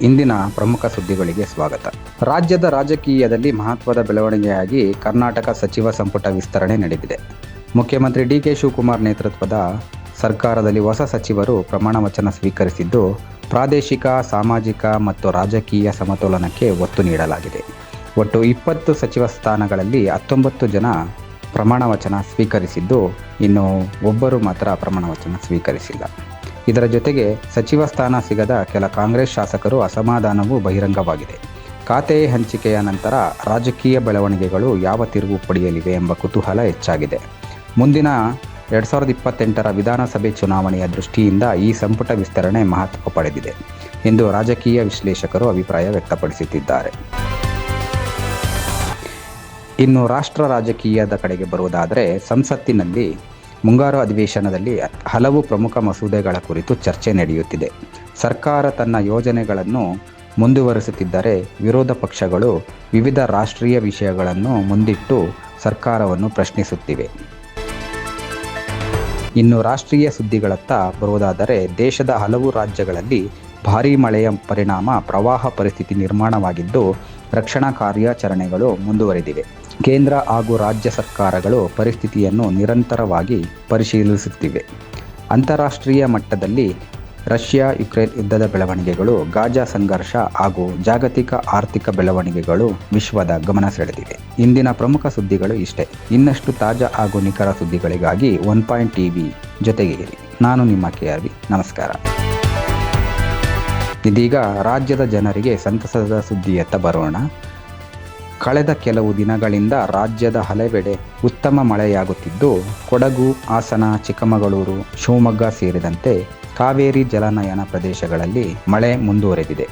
ಇಂದಿನ ಪ್ರಮುಖ ಸುದ್ದಿಗಳಿಗೆ ಸ್ವಾಗತ. ರಾಜ್ಯದ ರಾಜಕೀಯದಲ್ಲಿ ಮಹತ್ವದ ಬೆಳವಣಿಗೆಯಾಗಿ ಕರ್ನಾಟಕ ಸಚಿವ ಸಂಪುಟ ವಿಸ್ತರಣೆ ನಡೆದಿದೆ. ಮುಖ್ಯಮಂತ್ರಿ ಡಿ ಕೆ ಶಿವಕುಮಾರ್ ನೇತೃತ್ವದ ಸರ್ಕಾರದಲ್ಲಿ ಹೊಸ ಸಚಿವರು ಪ್ರಮಾಣ ವಚನ ಸ್ವೀಕರಿಸಿದ್ದು, ಪ್ರಾದೇಶಿಕ, ಸಾಮಾಜಿಕ ಮತ್ತು ರಾಜಕೀಯ ಸಮತೋಲನಕ್ಕೆ ಒತ್ತು ನೀಡಲಾಗಿದೆ. ಒಟ್ಟು 20 ಸಚಿವ ಸ್ಥಾನಗಳಲ್ಲಿ 19 ಜನ ಪ್ರಮಾಣ ವಚನ ಸ್ವೀಕರಿಸಿದ್ದು, ಇನ್ನು ಒಬ್ಬರು ಮಾತ್ರ ಪ್ರಮಾಣ ವಚನ ಸ್ವೀಕರಿಸಿಲ್ಲ. ಇದರ ಜೊತೆಗೆ ಸಚಿವ ಸ್ಥಾನ ಸಿಗದ ಕೆಲ ಕಾಂಗ್ರೆಸ್ ಶಾಸಕರು ಅಸಮಾಧಾನವೂ ಬಹಿರಂಗವಾಗಿದೆ. ಖಾತೆ ಹಂಚಿಕೆಯ ನಂತರ ರಾಜಕೀಯ ಬೆಳವಣಿಗೆಗಳು ಯಾವ ತಿರುವು ಪಡೆಯಲಿವೆ ಎಂಬ ಕುತೂಹಲ ಹೆಚ್ಚಾಗಿದೆ. ಮುಂದಿನ 2028ರ ವಿಧಾನಸಭೆ ಚುನಾವಣೆಯ ದೃಷ್ಟಿಯಿಂದ ಈ ಸಂಪುಟ ವಿಸ್ತರಣೆ ಮಹತ್ವ ಪಡೆದಿದೆ ಎಂದು ರಾಜಕೀಯ ವಿಶ್ಲೇಷಕರು ಅಭಿಪ್ರಾಯ ವ್ಯಕ್ತಪಡಿಸುತ್ತಿದ್ದಾರೆ. ಇನ್ನು ರಾಷ್ಟ್ರ ರಾಜಕೀಯದ ಕಡೆಗೆ ಬರುವುದಾದರೆ, ಸಂಸತ್ತಿನಲ್ಲಿ ಮುಂಗಾರು ಅಧಿವೇಶನದಲ್ಲಿ ಹಲವು ಪ್ರಮುಖ ಮಸೂದೆಗಳ ಕುರಿತು ಚರ್ಚೆ ನಡೆಯುತ್ತಿದೆ. ಸರ್ಕಾರ ತನ್ನ ಯೋಜನೆಗಳನ್ನು ಮುಂದುವರಿಸುತ್ತಿದ್ದರೆ, ವಿರೋಧ ಪಕ್ಷಗಳು ವಿವಿಧ ರಾಷ್ಟ್ರೀಯ ವಿಷಯಗಳನ್ನು ಮುಂದಿಟ್ಟು ಸರ್ಕಾರವನ್ನು ಪ್ರಶ್ನಿಸುತ್ತಿವೆ. ಇನ್ನು ರಾಷ್ಟ್ರೀಯ ಸುದ್ದಿಗಳತ್ತ ಬರುವುದಾದರೆ, ದೇಶದ ಹಲವು ರಾಜ್ಯಗಳಲ್ಲಿ ಭಾರೀ ಮಳೆಯ ಪರಿಣಾಮ ಪ್ರವಾಹ ಪರಿಸ್ಥಿತಿ ನಿರ್ಮಾಣವಾಗಿದ್ದು, ರಕ್ಷಣಾ ಕಾರ್ಯಾಚರಣೆಗಳು ಮುಂದುವರೆದಿವೆ. ಕೇಂದ್ರ ಹಾಗೂ ರಾಜ್ಯ ಸರ್ಕಾರಗಳು ಪರಿಸ್ಥಿತಿಯನ್ನು ನಿರಂತರವಾಗಿ ಪರಿಶೀಲಿಸುತ್ತಿವೆ. ಅಂತಾರಾಷ್ಟ್ರೀಯ ಮಟ್ಟದಲ್ಲಿ ರಷ್ಯಾ ಯುಕ್ರೇನ್ ಯುದ್ಧದ ಬೆಳವಣಿಗೆಗಳು, ಗಾಜಾ ಸಂಘರ್ಷ ಹಾಗೂ ಜಾಗತಿಕ ಆರ್ಥಿಕ ಬೆಳವಣಿಗೆಗಳು ವಿಶ್ವದ ಗಮನ ಸೆಳೆದಿವೆ. ಇಂದಿನ ಪ್ರಮುಖ ಸುದ್ದಿಗಳು ಇಷ್ಟೇ. ಇನ್ನಷ್ಟು ತಾಜಾ ಹಾಗೂ ನಿಖರ ಸುದ್ದಿಗಳಿಗಾಗಿ ಒನ್ ಪಾಯಿಂಟ್ ಟಿವಿ ಜೊತೆಗೆ ಇರಿ. ನಾನು ನಿಮ್ಮ KRV. ನಮಸ್ಕಾರ. ಇದೀಗ ರಾಜ್ಯದ ಜನರಿಗೆ ಸಂತಸದ ಸುದ್ದಿಯತ್ತ ಬರೋಣ. ಕಳೆದ ಕೆಲವು ದಿನಗಳಿಂದ ರಾಜ್ಯದ ಹಲವೆಡೆ ಉತ್ತಮ ಮಳೆಯಾಗುತ್ತಿದ್ದು, ಕೊಡಗು, ಹಾಸನ, ಚಿಕ್ಕಮಗಳೂರು, ಶಿವಮೊಗ್ಗ ಸೇರಿದಂತೆ ಕಾವೇರಿ ಜಲನಯನ ಪ್ರದೇಶಗಳಲ್ಲಿ ಮಳೆ ಮುಂದುವರೆದಿದೆ.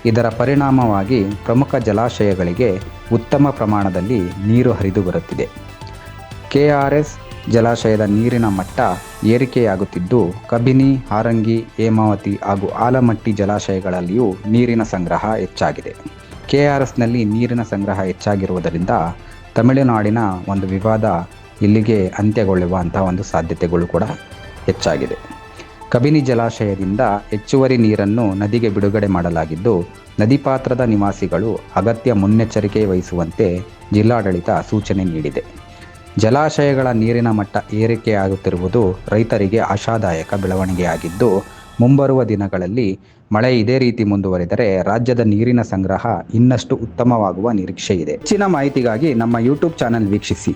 ಇದರ ಪರಿಣಾಮವಾಗಿ ಪ್ರಮುಖ ಜಲಾಶಯಗಳಿಗೆ ಉತ್ತಮ ಪ್ರಮಾಣದಲ್ಲಿ ನೀರು ಹರಿದು ಬರುತ್ತಿದೆ. KRS ಜಲಾಶಯದ ನೀರಿನ ಮಟ್ಟ ಏರಿಕೆಯಾಗುತ್ತಿದ್ದು, ಕಬಿನಿ, ಹಾರಂಗಿ, ಹೇಮಾವತಿ ಹಾಗೂ ಆಲಮಟ್ಟಿ ಜಲಾಶಯಗಳಲ್ಲಿಯೂ ನೀರಿನ ಸಂಗ್ರಹ ಹೆಚ್ಚಾಗಿದೆ. KRSನಲ್ಲಿ ನೀರಿನ ಸಂಗ್ರಹ ಹೆಚ್ಚಾಗಿರುವುದರಿಂದ ತಮಿಳುನಾಡಿನ ಒಂದು ವಿವಾದ ಇಲ್ಲಿಗೆ ಅಂತ್ಯಗೊಳ್ಳುವಂತಹ ಒಂದು ಸಾಧ್ಯತೆಗಳು ಕೂಡ ಹೆಚ್ಚಾಗಿದೆ. ಕಬಿನಿ ಜಲಾಶಯದಿಂದ ಹೆಚ್ಚುವರಿ ನೀರನ್ನು ನದಿಗೆ ಬಿಡುಗಡೆ ಮಾಡಲಾಗಿದ್ದು, ನದಿ ಪಾತ್ರದ ನಿವಾಸಿಗಳು ಅಗತ್ಯ ಮುನ್ನೆಚ್ಚರಿಕೆ ವಹಿಸುವಂತೆ ಜಿಲ್ಲಾಡಳಿತ ಸೂಚನೆ ನೀಡಿದೆ. ಜಲಾಶಯಗಳ ನೀರಿನ ಮಟ್ಟ ಏರಿಕೆಯಾಗುತ್ತಿರುವುದು ರೈತರಿಗೆ ಆಶಾದಾಯಕ ಬೆಳವಣಿಗೆಯಾಗಿದ್ದು, ಮುಂಬರುವ ದಿನಗಳಲ್ಲಿ ಮಳೆ ಇದೇ ರೀತಿ ಮುಂದುವರಿದರೆ ರಾಜ್ಯದ ನೀರಿನ ಸಂಗ್ರಹ ಇನ್ನಷ್ಟು ಉತ್ತಮವಾಗುವ ನಿರೀಕ್ಷೆ ಇದೆ. ಹೆಚ್ಚಿನ ಮಾಹಿತಿಗಾಗಿ ನಮ್ಮ YouTube ಚಾನೆಲ್ ವೀಕ್ಷಿಸಿ.